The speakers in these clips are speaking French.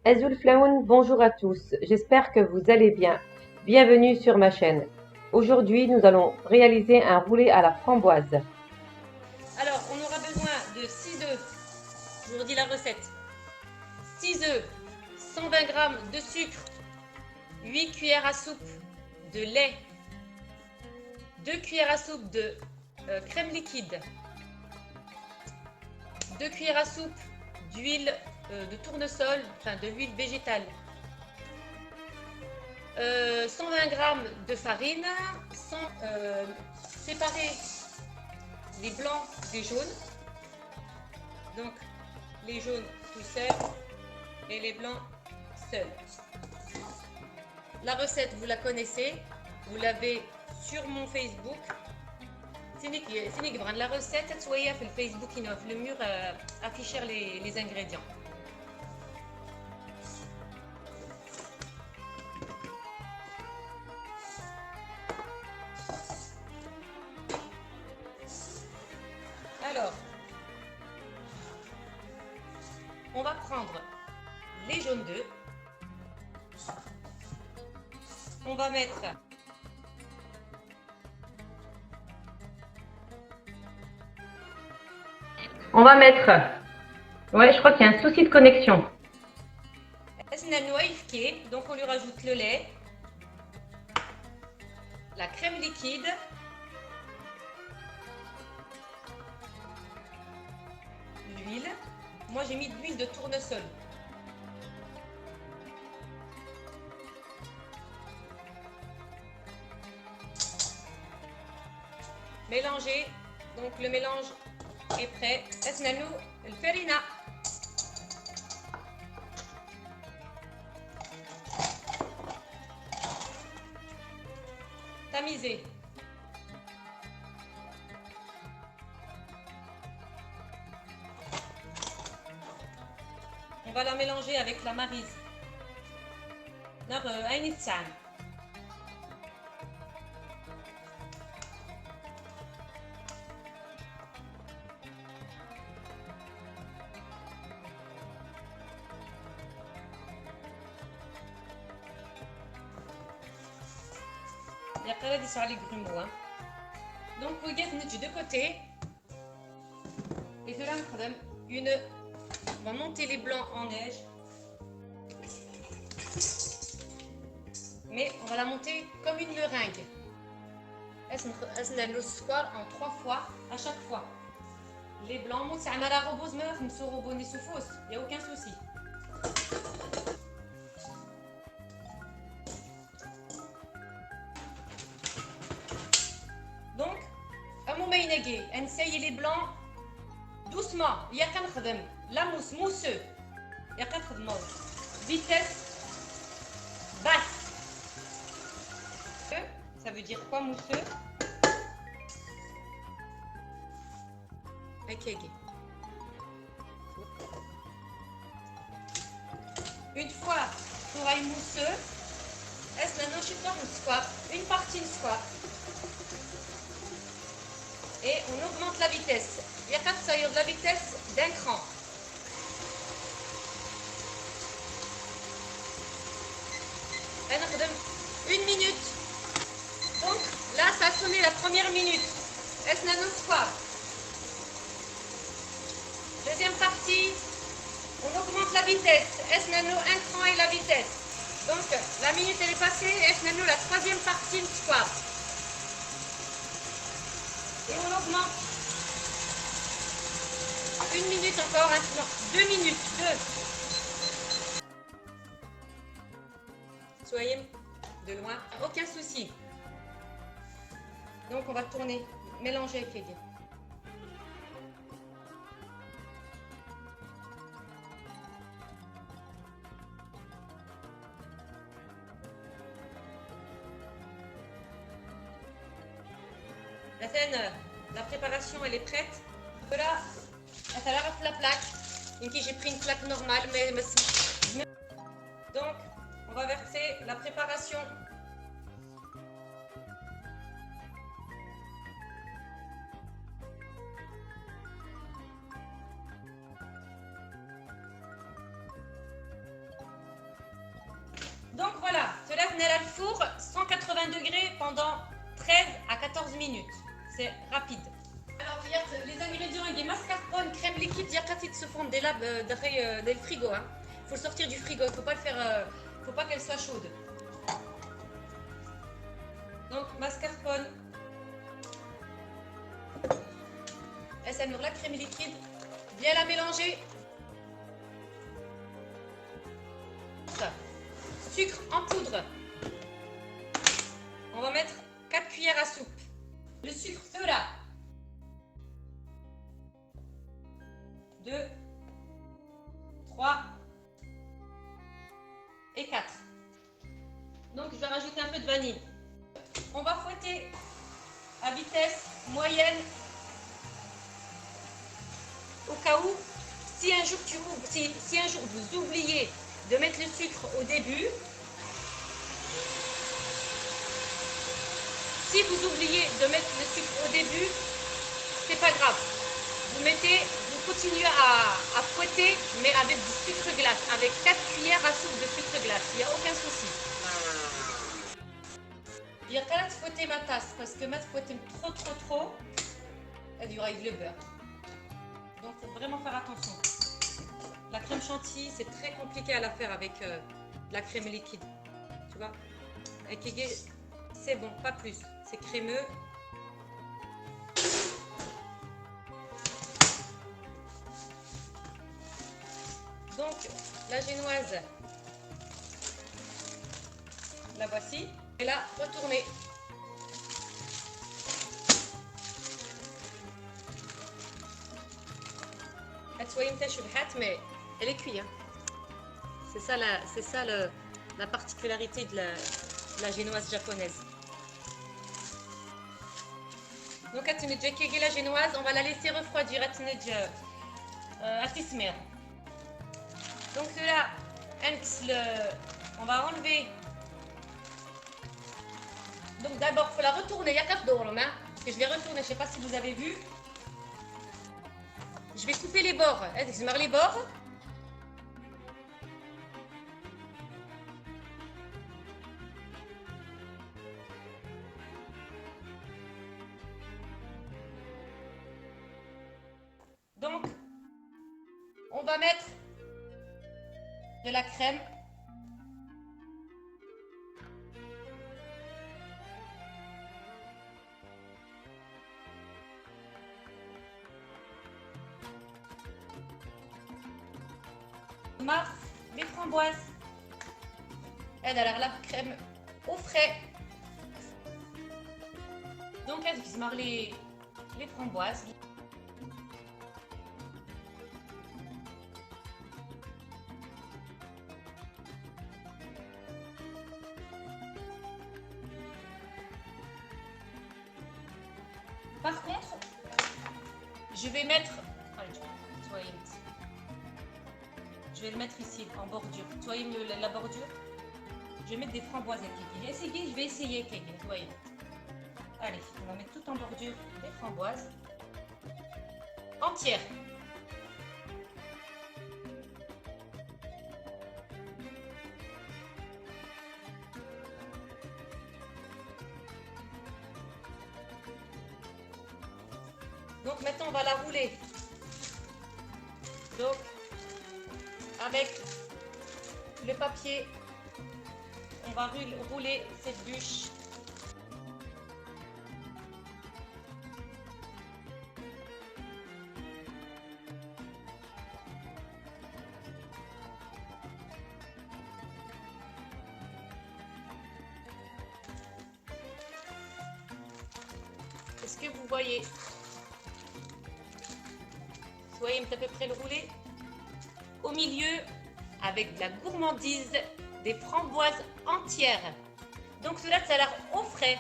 Azul Flaoun, bonjour à tous, j'espère que vous allez bien. Bienvenue sur ma chaîne. Aujourd'hui, nous allons réaliser un roulé à la framboise. Alors, on aura besoin de 6 œufs. Je vous redis la recette. 6 œufs, 120 g de sucre, 8 cuillères à soupe de lait, 2 cuillères à soupe de crème liquide, 2 cuillères à soupe d'huile de tournesol, enfin de l'huile végétale, 120 g de farine, séparer les blancs des jaunes. Donc les jaunes tout seuls et les blancs seuls. La recette, vous la connaissez, vous l'avez sur mon Facebook. La recette, vous voyez sur le Facebook, le mur afficher les ingrédients. Alors, on va prendre les jaunes d'œufs. On va mettre Ouais, je crois qu'il y a un souci de connexion. donc on lui rajoute le lait, la crème liquide, l'huile. Moi j'ai mis de l'huile de tournesol. Mélanger. Donc le mélange est prêt. Esnanou le farina. Tamiser. On va la mélanger avec la maryse. Il y a pas sur les grumeaux. Donc, vous mettez de côté. Et de là, on va monter les blancs en neige. Mais on va la monter comme une meringue. Elle le square en 3 fois à chaque fois. Les blancs, c'est un arabos meuf, une sorobone et soufos. Il n'y a aucun souci. Donc, à mon maïnagé, essaye les blancs doucement. Il y a qu'un khadem. La mousse, mousseux. Il y a qu'un khadem. Vitesse basse. Ça veut dire quoi, mousseux? Ok. Une fois pour un mousseux, est-ce maintenant je fais une square, une partie de square. Et on augmente la vitesse. Il y a 4 sailles de la vitesse d'un cran. Une minute. Donc là, ça a sonné la première minute. Est-ce maintenant square? Deuxième partie, on augmente la vitesse. Est-ce maintenant un cran et la vitesse? Donc la minute elle est passée. Est-ce maintenant la troisième partie de square? Et on augmente. Une minute encore, non, 2 minutes, 2. Soyez de loin, aucun souci. Donc on va tourner, mélanger avec les doigts. La préparation elle est prête. Voilà, la plaque. J'ai pris une plaque normale, mais donc on va verser la préparation. Donc voilà, cela venait à le four 180 degrés pendant 13 à 14 minutes. C'est rapide. Alors regarde, les ingrédients, il y a mascarpone, crème liquide, il y a quatre se fondent des labs dans le frigo. Il faut le sortir du frigo, il ne faut pas le faire, faut pas qu'elle soit chaude. Donc mascarpone, ça nous la crème liquide, bien la mélanger. Sucre en poudre. On va mettre 4 cuillères à soupe. Le sucre là. 2, 3 et 4. Donc je vais rajouter un peu de vanille. On va fouetter à vitesse moyenne au cas où si un jour, si un jour vous oubliez de mettre le sucre au début, si vous oubliez de mettre le sucre au début, c'est pas grave. Vous continuez à fouetter, mais avec du sucre glace, avec 4 cuillères à soupe de sucre glace. Il n'y a aucun souci. Il y a qu'à fouetter ma tasse, parce que ma fouetter trop, elle y aura avec le beurre. Donc, il faut vraiment faire attention. La crème chantilly, c'est très compliqué à la faire avec la crème liquide. Tu vois? Avec Ege, c'est bon, pas plus. C'est crémeux. Donc, la génoise, la voici. Et là, retournez. Mais elle est cuite. Hein. C'est ça la particularité de la génoise japonaise. Donc, la génoise, on va la laisser refroidir. Donc là, on va enlever. Donc d'abord, il faut la retourner. Il y a qu'à faire hein, parce que je vais retourner. Je ne sais pas si vous avez vu. Je vais couper les bords. Je marre les bords. Donc, on va mettre de la crème. Les framboises. Elle a la crème au frais. Donc, elle marre les framboises. Par contre, je vais mettre. Je vais le mettre ici en bordure. Vous voyez la bordure? Je vais mettre des framboises avec Kiki. Je vais essayer Kiki. Vous voyez? Allez, on va mettre tout en bordure des framboises entières. Donc maintenant on va la rouler. Donc avec le papier, on va rouler cette bûche. Est-ce que vous voyez? Soyez à peu près le rouler. Au milieu, avec de la gourmandise, des framboises entières. Donc cela, ça a l'air au frais.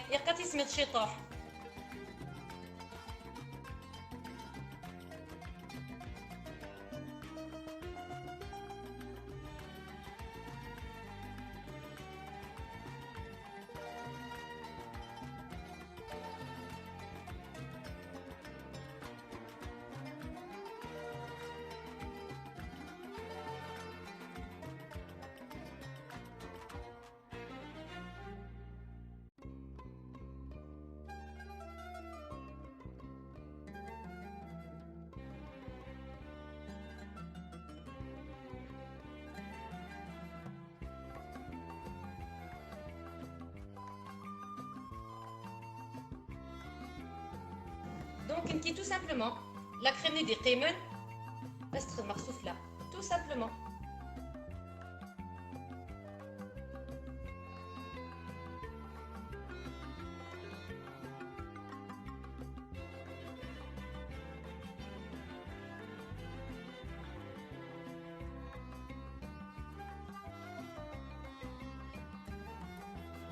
appliquer tout simplement la crème des Riemen, best marsoufla, tout simplement.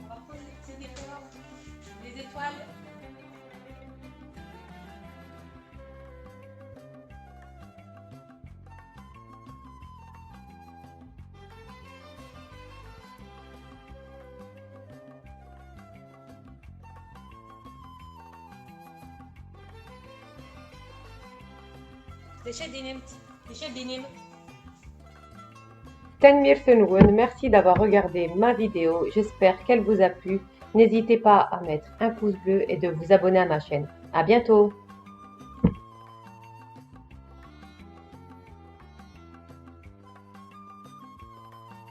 On va poser les étoiles. Tenmirsenwen, merci d'avoir regardé ma vidéo. J'espère qu'elle vous a plu. N'hésitez pas à mettre un pouce bleu et de vous abonner à ma chaîne. À bientôt!